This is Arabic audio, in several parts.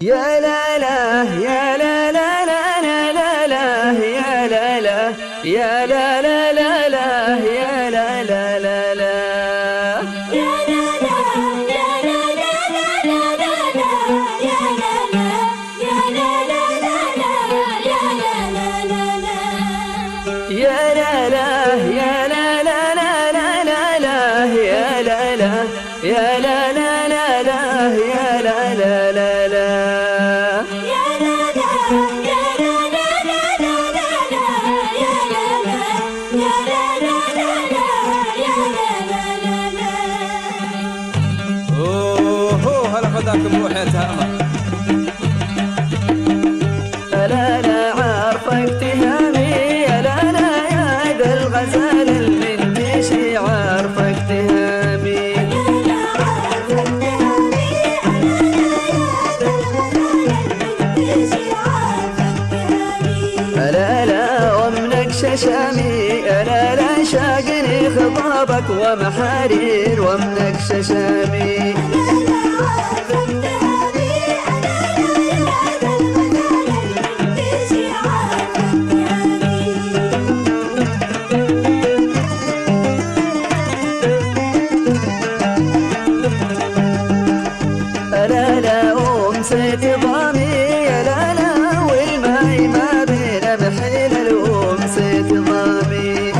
يا لا لا يا لا لا لا لا لا لا يا لا لا يا لا لا لا لا يا لا لا لا لا يا لا لا يا لا لا لا لا لا يا لا لا يا لا لا لا يا لا لا لا يا لا لا يا لا لا لا لا لا يا لا لا يا لا لا لا لا يا لا لا لا لا يا لا لا يا لا لا لا لا يا لا لا يا لا لا لا يا لا لا لا اوه هلا فداك بروحي يا تهامة. لا لا عارفك تهامي يا لا لا يا ذا الغزال المنتشي عارفك تهامي لا لا ومنك ششامي لا لا شاقني خطابك ومحارير ومنك ششامي لا لا أمسيت ضامي يا لا لا والماي ما بين بحيل الأمسيت ضامي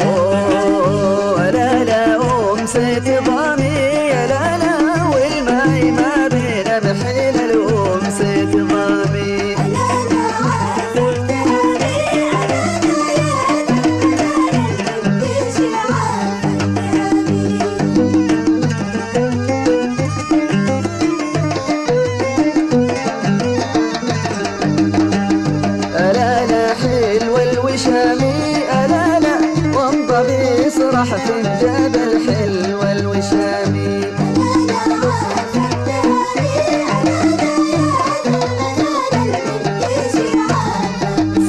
أوه لا لا أمسيت ضامي يا لا لا والماي ما بين بحيل الأمسيت ضامي حلو الوشامي لا لا وانضبي يسرح في الجبل حلو الوشامي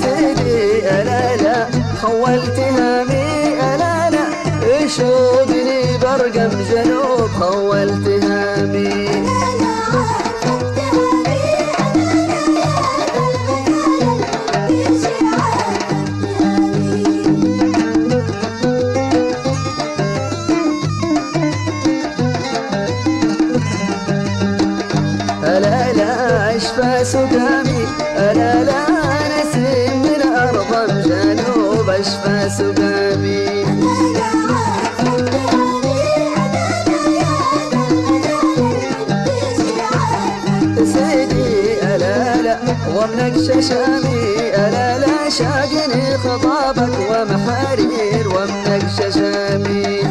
سيدي لا لا خولت هامي لا لا شوقني برقم جنوب خولت هامي لا لا اشفى سقامي لا لا نسيم من ارض الجنوب اشفى سقامي سيدي لا لا ومنك ششامي لا لا شاقني خطابك ومحارير ومنك ششامي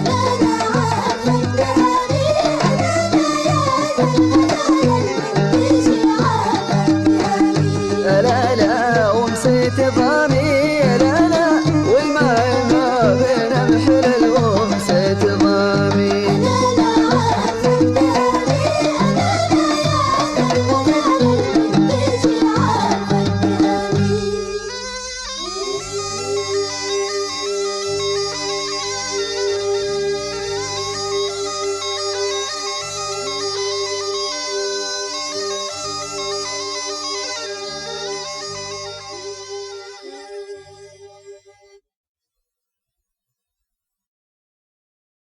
لا لا ومسيت ضامي لا لا والماء ما بين محل